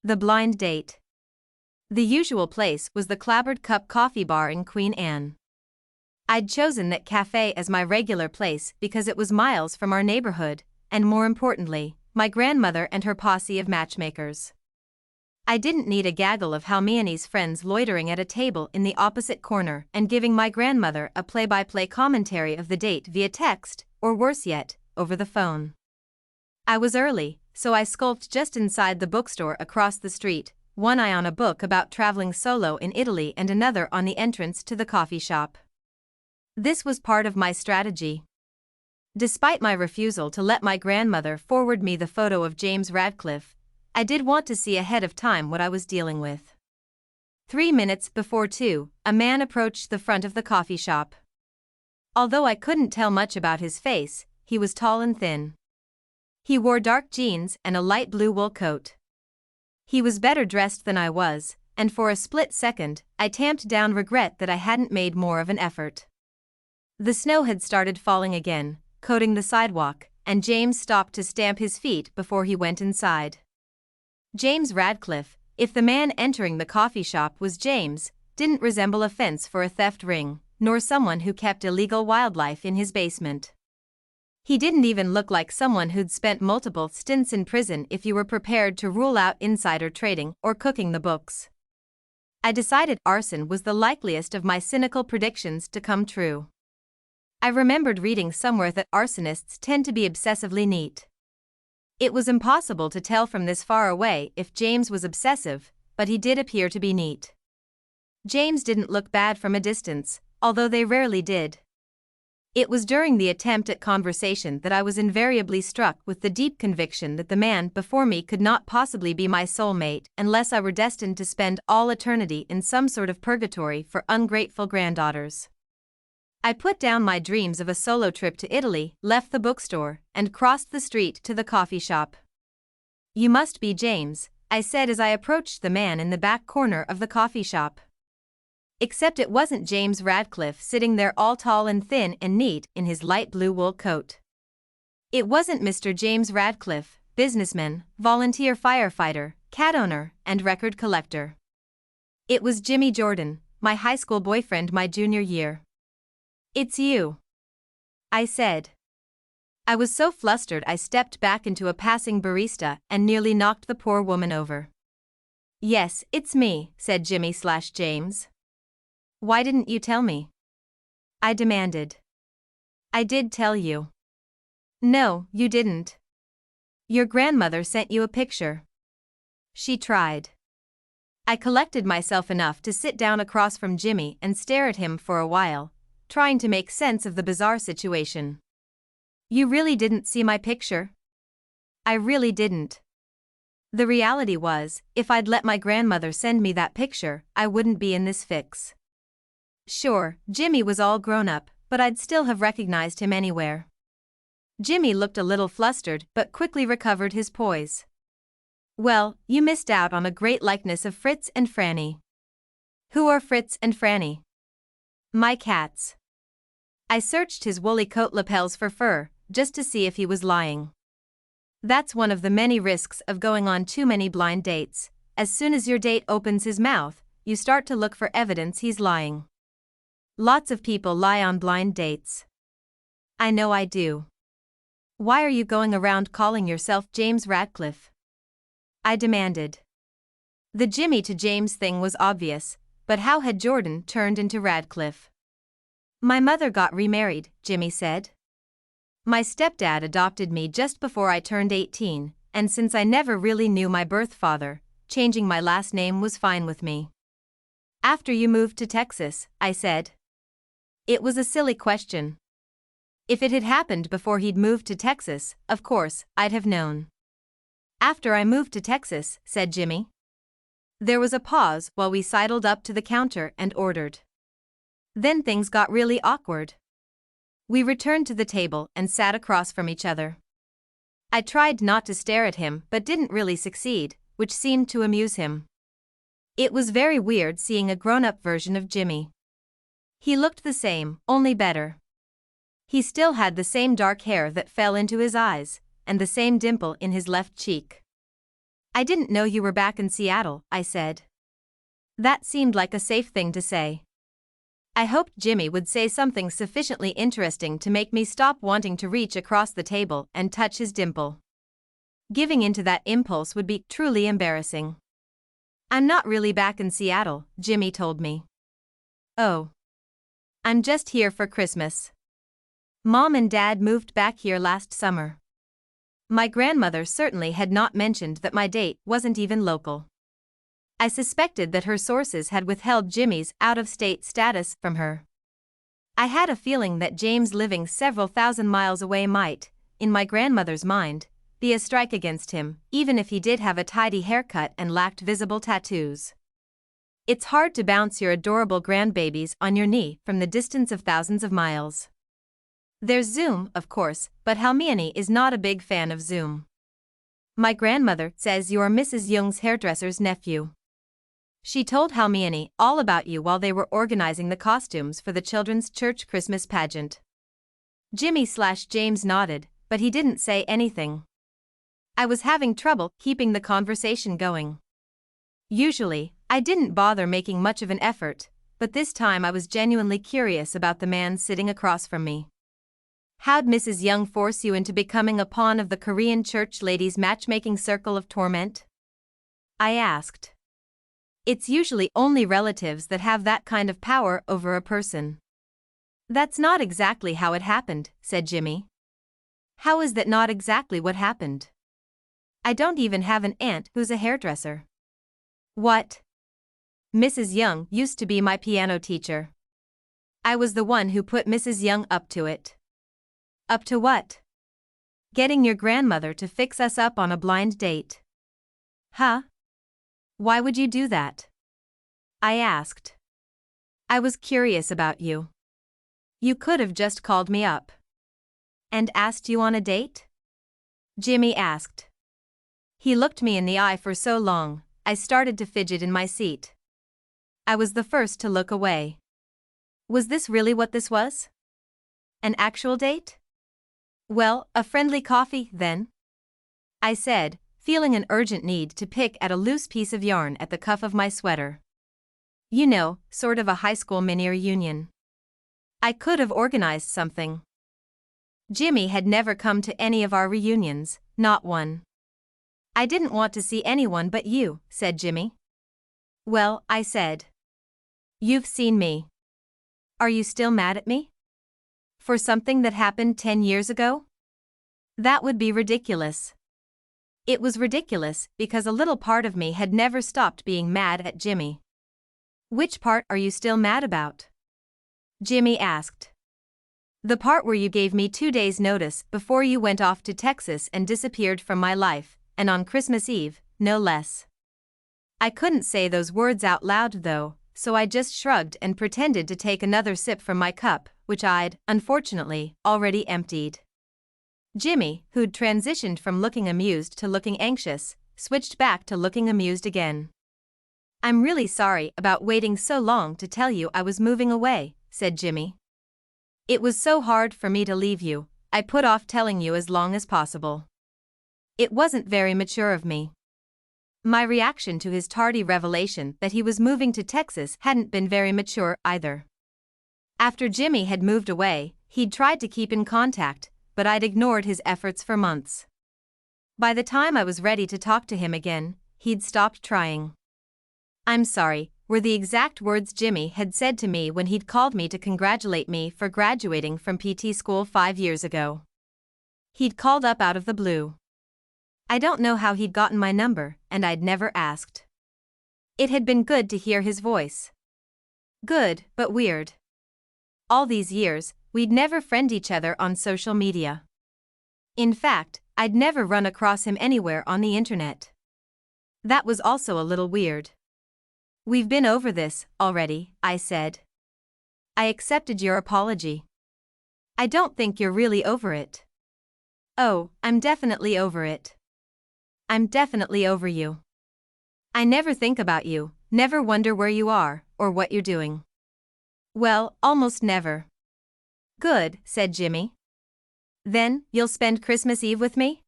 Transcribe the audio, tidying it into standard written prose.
The blind date. The usual place was the Clabbered Cup coffee bar in Queen Anne. I'd chosen that cafe as my regular place because it was miles from our neighborhood, and more importantly, my grandmother and her posse of matchmakers. I didn't need a gaggle of Halmiani's friends loitering at a table in the opposite corner and giving my grandmother a play-by-play commentary of the date via text, or worse yet, over the phone. I was early, so I skulked just inside the bookstore across the street, one eye on a book about traveling solo in Italy and another on the entrance to the coffee shop. This was part of my strategy. Despite my refusal to let my grandmother forward me the photo of James Radcliffe, I did want to see ahead of time what I was dealing with. 3 minutes before 2, a man approached the front of the coffee shop. Although I couldn't tell much about his face, he was tall and thin. He wore dark jeans and a light blue wool coat. He was better dressed than I was, and for a split second, I tamped down regret that I hadn't made more of an effort. The snow had started falling again, coating the sidewalk, and James stopped to stamp his feet before he went inside. James Radcliffe, if the man entering the coffee shop was James, didn't resemble a fence for a theft ring, nor someone who kept illegal wildlife in his basement. He didn't even look like someone who'd spent multiple stints in prison if you were prepared to rule out insider trading or cooking the books. I decided arson was the likeliest of my cynical predictions to come true. I remembered reading somewhere that arsonists tend to be obsessively neat. It was impossible to tell from this far away if James was obsessive, but he did appear to be neat. James didn't look bad from a distance, although they rarely did. It was during the attempt at conversation that I was invariably struck with the deep conviction that the man before me could not possibly be my soulmate unless I were destined to spend all eternity in some sort of purgatory for ungrateful granddaughters. I put down my dreams of a solo trip to Italy, left the bookstore, and crossed the street to the coffee shop. "You must be James," I said as I approached the man in the back corner of the coffee shop. Except it wasn't James Radcliffe sitting there all tall and thin and neat in his light blue wool coat. It wasn't Mr. James Radcliffe, businessman, volunteer firefighter, cat owner, and record collector. It was Jimmy Jordan, my high school boyfriend my junior year. "It's you," I said. I was so flustered I stepped back into a passing barista and nearly knocked the poor woman over. "Yes, it's me," said Jimmy/James. "Why didn't you tell me?" I demanded. "I did tell you." "No, you didn't. Your grandmother sent you a picture." "She tried." I collected myself enough to sit down across from Jimmy and stare at him for a while, trying to make sense of the bizarre situation. "You really didn't see my picture?" "I really didn't. The reality was, if I'd let my grandmother send me that picture, I wouldn't be in this fix." Sure, Jimmy was all grown up, but I'd still have recognized him anywhere. Jimmy looked a little flustered but quickly recovered his poise. "Well, you missed out on a great likeness of Fritz and Franny." "Who are Fritz and Franny?" "My cats." I searched his woolly coat lapels for fur, just to see if he was lying. That's one of the many risks of going on too many blind dates. As soon as your date opens his mouth, you start to look for evidence he's lying. Lots of people lie on blind dates. I know I do. "Why are you going around calling yourself James Radcliffe?" I demanded. The Jimmy to James thing was obvious, but how had Jordan turned into Radcliffe? "My mother got remarried," Jimmy said. "My stepdad adopted me just before I turned 18, and since I never really knew my birth father, changing my last name was fine with me." "After you moved to Texas," I said. It was a silly question. If it had happened before he'd moved to Texas, of course, I'd have known. "After I moved to Texas," said Jimmy. There was a pause while we sidled up to the counter and ordered. Then things got really awkward. We returned to the table and sat across from each other. I tried not to stare at him but didn't really succeed, which seemed to amuse him. It was very weird seeing a grown-up version of Jimmy. He looked the same, only better. He still had the same dark hair that fell into his eyes, and the same dimple in his left cheek. I didn't know you were back in Seattle, I said. That seemed like a safe thing to say. I hoped Jimmy would say something sufficiently interesting to make me stop wanting to reach across the table and touch his dimple. Giving into that impulse would be truly embarrassing. I'm not really back in Seattle, Jimmy told me. Oh. I'm just here for Christmas. Mom and Dad moved back here last summer. My grandmother certainly had not mentioned that my date wasn't even local. I suspected that her sources had withheld Jimmy's out-of-state status from her. I had a feeling that James living several thousand miles away might, in my grandmother's mind, be a strike against him, even if he did have a tidy haircut and lacked visible tattoos. It's hard to bounce your adorable grandbabies on your knee from the distance of thousands of miles. There's Zoom, of course, but Halmiani is not a big fan of Zoom. My grandmother says you're Mrs. Young's hairdresser's nephew. She told Halmiani all about you while they were organizing the costumes for the children's church Christmas pageant. Jimmy/James nodded, but he didn't say anything. I was having trouble keeping the conversation going. Usually, I didn't bother making much of an effort, but this time I was genuinely curious about the man sitting across from me. How'd Mrs. Young force you into becoming a pawn of the Korean church ladies' matchmaking circle of torment? I asked. It's usually only relatives that have that kind of power over a person. That's not exactly how it happened, said Jimmy. How is that not exactly what happened? I don't even have an aunt who's a hairdresser. What? Mrs. Young used to be my piano teacher. I was the one who put Mrs. Young up to it. Up to what? Getting your grandmother to fix us up on a blind date. Huh? Why would you do that? I asked. I was curious about you. You could have just called me up. And asked you on a date? Jimmy asked. He looked me in the eye for so long, I started to fidget in my seat. I was the first to look away. Was this really what this was? An actual date? Well, a friendly coffee, then? I said, feeling an urgent need to pick at a loose piece of yarn at the cuff of my sweater. You know, sort of a high school mini reunion. I could have organized something. Jimmy had never come to any of our reunions, not one. I didn't want to see anyone but you, said Jimmy. Well, I said. You've seen me. Are you still mad at me? For something that happened 10 years ago? That would be ridiculous. It was ridiculous because a little part of me had never stopped being mad at Jimmy. Which part are you still mad about? Jimmy asked. The part where you gave me 2 days' notice before you went off to Texas and disappeared from my life, and on Christmas Eve, no less. I couldn't say those words out loud though, so I just shrugged and pretended to take another sip from my cup, which I'd, unfortunately, already emptied. Jimmy, who'd transitioned from looking amused to looking anxious, switched back to looking amused again. I'm really sorry about waiting so long to tell you I was moving away, said Jimmy. It was so hard for me to leave you, I put off telling you as long as possible. It wasn't very mature of me. My reaction to his tardy revelation that he was moving to Texas hadn't been very mature either. After Jimmy had moved away, he'd tried to keep in contact, but I'd ignored his efforts for months. By the time I was ready to talk to him again, he'd stopped trying. I'm sorry, were the exact words Jimmy had said to me when he'd called me to congratulate me for graduating from PT school 5 years ago. He'd called up out of the blue. I don't know how he'd gotten my number, and I'd never asked. It had been good to hear his voice. Good, but weird. All these years, we'd never friend each other on social media. In fact, I'd never run across him anywhere on the internet. That was also a little weird. We've been over this already, I said. I accepted your apology. I don't think you're really over it. Oh, I'm definitely over it. I'm definitely over you. I never think about you, never wonder where you are, or what you're doing. Well, almost never. Good, said Jimmy. Then, you'll spend Christmas Eve with me?